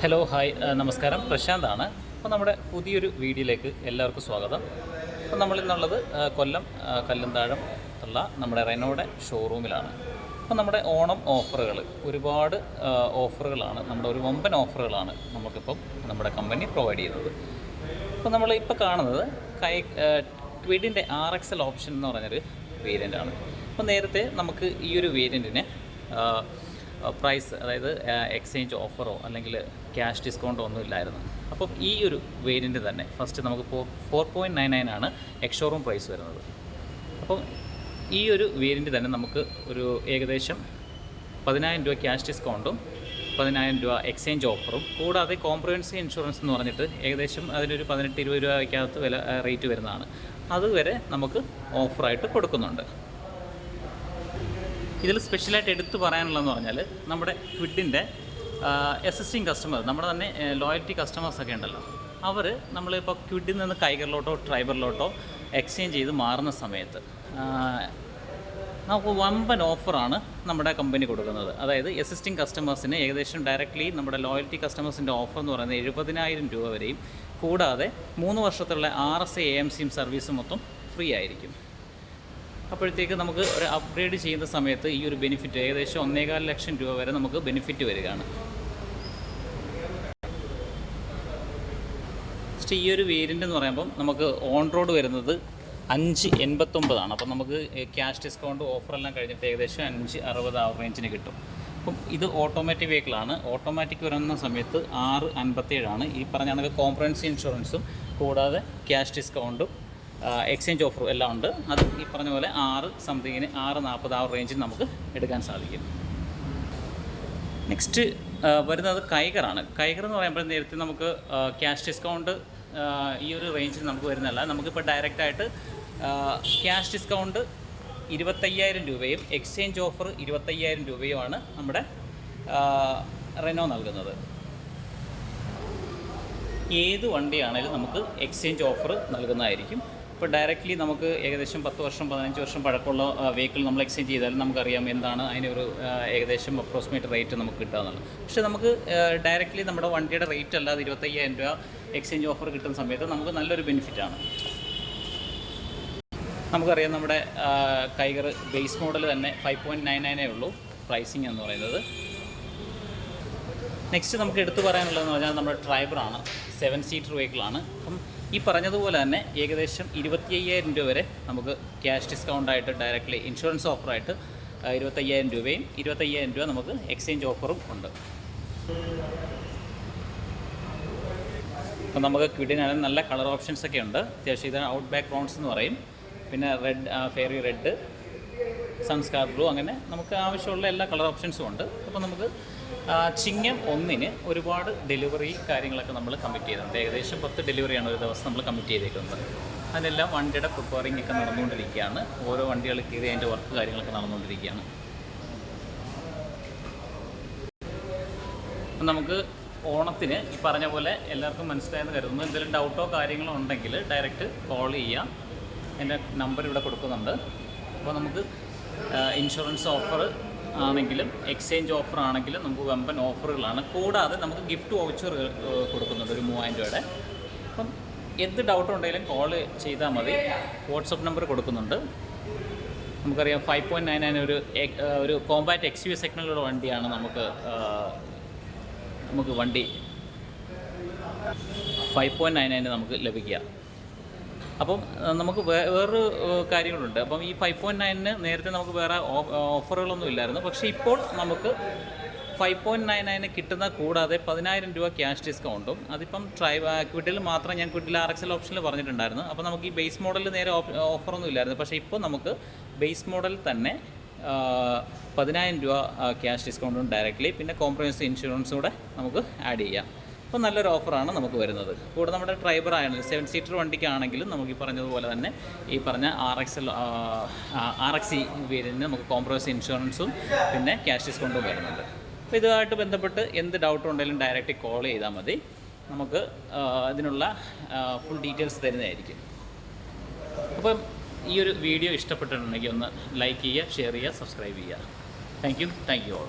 Hello hi നമസ്കാരം, പ്രശാന്താണ്. അപ്പോൾ നമ്മുടെ പുതിയൊരു വീഡിയോയിലേക്ക് എല്ലാവർക്കും സ്വാഗതം. അപ്പോൾ നമ്മളിന്നുള്ളത് കൊല്ലം കല്ലുംതാഴം ഉള്ള നമ്മുടെ റെനോയുടെ ഷോറൂമിലാണ്. അപ്പോൾ നമ്മുടെ ഓണം ഓഫറുകൾ ഒരുപാട് ഓഫറുകളാണ്, നമ്മുടെ ഒരു വമ്പൻ ഓഫറുകളാണ് നമുക്കിപ്പം നമ്മുടെ കമ്പനി പ്രൊവൈഡ് ചെയ്യുന്നത്. അപ്പോൾ നമ്മൾ ഇപ്പോൾ കാണുന്നത് ക്വിഡിൻ്റെ RXL ഓപ്ഷൻ എന്ന് പറഞ്ഞൊരു വേരിയൻ്റാണ്. അപ്പോൾ നേരത്തെ നമുക്ക് ഈ ഒരു വേരിയൻറ്റിന് പ്രൈസ്, അതായത് എക്സ്ചേഞ്ച് ഓഫറോ അല്ലെങ്കിൽ ക്യാഷ് ഡിസ്കൗണ്ടോ ഒന്നും ഇല്ലായിരുന്നു. അപ്പം ഈ ഒരു വേരിയൻറ്റ് തന്നെ ഫസ്റ്റ് നമുക്ക് 4.99 ആണ് എക്സ് ഷോറൂം പ്രൈസ് വരുന്നത്. അപ്പം ഈ ഒരു വേരിയൻറ്റ് തന്നെ നമുക്ക് ഒരു ഏകദേശം 10,000 രൂപ ക്യാഷ് ഡിസ്കൗണ്ടും 10,000 രൂപ എക്സ്ചേഞ്ച് ഓഫറും കൂടാതെ കോംപ്രിഹെൻസീവ് ഇൻഷുറൻസ് എന്ന് പറഞ്ഞിട്ട് ഏകദേശം അതിനൊരു 18-20 രൂപയ്ക്കകത്ത് റേറ്റ് വരുന്നതാണ്. അതുവരെ നമുക്ക് ഓഫറായിട്ട് കൊടുക്കുന്നുണ്ട്. ഇതിൽ സ്പെഷ്യലായിട്ട് എടുത്തു പറയാനുള്ളതെന്ന് പറഞ്ഞാൽ നമ്മുടെ ക്വിഡിൻ്റെ എസിസ്റ്റിംഗ് കസ്റ്റമർ, നമ്മുടെ തന്നെ ലോയൽറ്റി കസ്റ്റമേഴ്സൊക്കെ ഉണ്ടല്ലോ, അവർ നമ്മളിപ്പോൾ ക്വിഡിൽ നിന്ന് കൈഗറിലോട്ടോ ട്രൈബറിലോട്ടോ എക്സ്ചേഞ്ച് ചെയ്ത് മാറുന്ന സമയത്ത് നമുക്ക് വമ്പൻ ഓഫറാണ് നമ്മുടെ കമ്പനി കൊടുക്കുന്നത്. അതായത് എസിസ്റ്റിംഗ് കസ്റ്റമേഴ്സിന് ഏകദേശം ഡയറക്റ്റ്ലി നമ്മുടെ ലോയൽറ്റി കസ്റ്റമേഴ്സിൻ്റെ ഓഫർ എന്ന് പറയുന്നത് 70,000 രൂപ വരെയും, കൂടാതെ 3 വർഷത്തുള്ള RSA AMCയും സർവീസും മൊത്തം ഫ്രീ ആയിരിക്കും. അപ്പോഴത്തേക്ക് നമുക്ക് ഒരു അപ്ഗ്രേഡ് ചെയ്യുന്ന സമയത്ത് ഈ ഒരു ബെനിഫിറ്റ് ഏകദേശം 1.25 ലക്ഷം രൂപ വരെ നമുക്ക് ബെനിഫിറ്റ് വരികയാണ്. ഈ ഒരു വേരിയൻ്റ് എന്ന് പറയുമ്പം നമുക്ക് ഓൺ റോഡ് വരുന്നത് 5.89 അപ്പോൾ നമുക്ക് ക്യാഷ് ഡിസ്കൗണ്ട് ഓഫറെല്ലാം കഴിഞ്ഞിട്ട് ഏകദേശം 5.60 ആ റേഞ്ചിന് കിട്ടും. അപ്പം ഇത് ഓട്ടോമാറ്റിക് വെഹിക്കിളാണ്. ഓട്ടോമാറ്റിക് വരുന്ന സമയത്ത് 6.57 ഈ പറഞ്ഞ കണക്ക് കോംപ്രിഹെൻസീവ് ഇൻഷുറൻസും കൂടാതെ ക്യാഷ് ഡിസ്കൗണ്ടും എക്സ്ചേഞ്ച് ഓഫറും എല്ലാം ഉണ്ട്. അത് ഈ പറഞ്ഞ പോലെ 6.40 ആ റേഞ്ചിൽ നമുക്ക് എടുക്കാൻ സാധിക്കും. നെക്സ്റ്റ് വരുന്നത് കൈഗറാണ്. കൈഗർ എന്ന് പറയുമ്പോൾ നേരത്തെ നമുക്ക് ക്യാഷ് ഡിസ്കൗണ്ട് ഈ ഒരു റേഞ്ചിൽ നമുക്ക് വരുന്നതല്ല. നമുക്കിപ്പോൾ ഡയറക്റ്റായിട്ട് ക്യാഷ് ഡിസ്കൗണ്ട് 25,000 രൂപയും എക്സ്ചേഞ്ച് ഓഫർ 25,000 രൂപയുമാണ് നമ്മുടെ റെനോ നൽകുന്നത്. ഏത് വണ്ടിയാണെങ്കിലും നമുക്ക് എക്സ്ചേഞ്ച് ഓഫർ നൽകുന്നതായിരിക്കും. ഇപ്പോൾ ഡയറക്റ്റ്ലി നമുക്ക് ഏകദേശം 10 വർഷം 15 വർഷം പഴക്കമുള്ള വെഹിക്കിൾ നമ്മൾ എക്സ്ചേഞ്ച് ചെയ്താലും നമുക്കറിയാം എന്താണ് അതിനൊരു ഏകദേശം അപ്രോക്സിമേറ്റ് റേറ്റ് നമുക്ക് കിട്ടുക എന്നുള്ളത്. പക്ഷേ നമുക്ക് ഡയറക്റ്റ്ലി നമ്മുടെ വണ്ടിയുടെ റേറ്റ് അല്ലാതെ 25,000 രൂപ എക്സ്ചേഞ്ച് ഓഫർ കിട്ടുന്ന സമയത്ത് നമുക്ക് നല്ലൊരു ബെനിഫിറ്റാണ്. നമുക്കറിയാം നമ്മുടെ കൈഗർ ബേസ് മോഡൽ തന്നെ 5.99 ഉള്ളൂ പ്രൈസിങ് എന്ന് പറയുന്നത്. നെക്സ്റ്റ് നമുക്ക് എടുത്തു പറയാനുള്ളതെന്ന് പറഞ്ഞാൽ നമ്മുടെ ട്രൈബറാണ്, 7 സീറ്റർ വെഹിക്കിളാണ്. അപ്പം ഈ പറഞ്ഞതുപോലെ തന്നെ ഏകദേശം 25,000 രൂപ വരെ നമുക്ക് ക്യാഷ് ഡിസ്കൗണ്ടായിട്ട് ഡയറക്റ്റ്ലി ഇൻഷുറൻസ് ഓഫറായിട്ട് 25,000 രൂപയും 25,000 രൂപ നമുക്ക് എക്സ്ചേഞ്ച് ഓഫറും ഉണ്ട്. അപ്പം നമുക്ക് ക്വിഡിനാണെങ്കിൽ നല്ല കളർ ഓപ്ഷൻസൊക്കെ ഉണ്ട്. അത്യാവശ്യം ഇത് ഔട്ട് ബാക്ക് റോൺസ് എന്ന് പറയും, പിന്നെ റെഡ്, ഫെയറി റെഡ്, സൺസ്കാർ ബ്ലൂ, അങ്ങനെ നമുക്ക് ആവശ്യമുള്ള എല്ലാ കളർ ഓപ്ഷൻസും ഉണ്ട്. അപ്പോൾ നമുക്ക് ചിങ്ങം 1 ഒരുപാട് ഡെലിവറി കാര്യങ്ങളൊക്കെ നമ്മൾ കമ്മിറ്റ് ചെയ്തിട്ടുണ്ട്. ഏകദേശം 10 ഡെലിവറിയാണ് ഒരു ദിവസം നമ്മൾ കമ്മിറ്റ് ചെയ്തേക്കുന്നത്. അതിനെല്ലാം വണ്ടിയുടെ പ്രിപ്പയറിംഗ് ഒക്കെ നടന്നുകൊണ്ടിരിക്കുകയാണ്. ഓരോ വണ്ടികൾ കയറി അതിൻ്റെ വർക്ക് കാര്യങ്ങളൊക്കെ നടന്നുകൊണ്ടിരിക്കുകയാണ്. അപ്പം നമുക്ക് ഓണത്തിന് ഈ പറഞ്ഞ പോലെ എല്ലാവർക്കും മനസ്സിലായെന്ന് കരുതുന്നു. എന്തെങ്കിലും ഡൗട്ടോ കാര്യങ്ങളോ ഉണ്ടെങ്കിൽ ഡയറക്റ്റ് കോൾ ചെയ്യാം. എൻ്റെ നമ്പർ ഇവിടെ കൊടുക്കുന്നുണ്ട്. അപ്പോൾ നമുക്ക് ഇൻഷുറൻസ് ഓഫർ ആണെങ്കിലും എക്സ്ചേഞ്ച് ഓഫർ ആണെങ്കിലും നമുക്ക് വമ്പൻ ഓഫറുകളാണ്. കൂടാതെ നമുക്ക് ഗിഫ്റ്റ് വൗച്ചർ കൊടുക്കുന്നുണ്ട് ഒരു 3,000 രൂപയുടെ. അപ്പം എന്ത് ഡൗട്ട് ഉണ്ടെങ്കിലും കോൾ ചെയ്താൽ മതി. വാട്സപ്പ് നമ്പർ കൊടുക്കുന്നുണ്ട്. നമുക്കറിയാം 5.99 ഒരു കോമ്പാക്റ്റ് XUV സെഗ്മെൻറ്റിലുള്ള വണ്ടിയാണ് നമുക്ക് വണ്ടി 5.99 നമുക്ക് ലഭിക്കുക. അപ്പം നമുക്ക് വേറൊരു കാര്യങ്ങളുണ്ട്. അപ്പം ഈ 5.9 നേരത്തെ നമുക്ക് വേറെ ഓഫറുകളൊന്നും ഇല്ലായിരുന്നു. പക്ഷേ ഇപ്പോൾ നമുക്ക് 5.99 കിട്ടുന്ന കൂടാതെ 10,000 രൂപ ക്യാഷ് ഡിസ്കൗണ്ടും, അതിപ്പം ക്വിഡിൽ മാത്രം, ഞാൻ ക്വിഡിൽ RXL ഓപ്ഷനിൽ പറഞ്ഞിട്ടുണ്ടായിരുന്നു. അപ്പോൾ നമുക്ക് ഈ ബേസ് മോഡലിൽ നേരെ ഓഫറൊന്നും ഇല്ലായിരുന്നു. പക്ഷേ ഇപ്പോൾ നമുക്ക് ബേസ് മോഡൽ തന്നെ 10,000 രൂപ ക്യാഷ് ഡിസ്കൗണ്ടും ഡയറക്റ്റ്ലി, പിന്നെ കോംപ്രിഹെൻസീവ് ഇൻഷുറൻസും കൂടെ നമുക്ക് ആഡ് ചെയ്യാം. അപ്പോൾ നല്ലൊരു ഓഫറാണ് നമുക്ക് വരുന്നത്. കൂടെ നമ്മുടെ ഡ്രൈവർ ആയാലും 7 സീറ്റർ വണ്ടിക്കാണെങ്കിലും നമുക്ക് ഈ പറഞ്ഞതുപോലെ തന്നെ ഈ പറഞ്ഞ RXE വേരിയൻറ്റിന് നമുക്ക് കോംപ്രിഹെൻസീവ് ഇൻഷുറൻസും പിന്നെ ക്യാഷ് ഡിസ്കൗണ്ടും വരുന്നുണ്ട്. അപ്പോൾ ഇതുമായിട്ട് ബന്ധപ്പെട്ട് എന്ത് ഡൗട്ട് ഉണ്ടെങ്കിലും ഡയറക്റ്റ് കോൾ ചെയ്താൽ മതി. നമുക്ക് അതിനുള്ള ഫുൾ ഡീറ്റെയിൽസ് തരുന്നതായിരിക്കും. അപ്പം ഈ ഒരു വീഡിയോ ഇഷ്ടപ്പെട്ടിട്ടുണ്ടെങ്കിൽ ഒന്ന് ലൈക്ക് ചെയ്യുക, ഷെയർ ചെയ്യുക, സബ്സ്ക്രൈബ് ചെയ്യുക. Thank you all.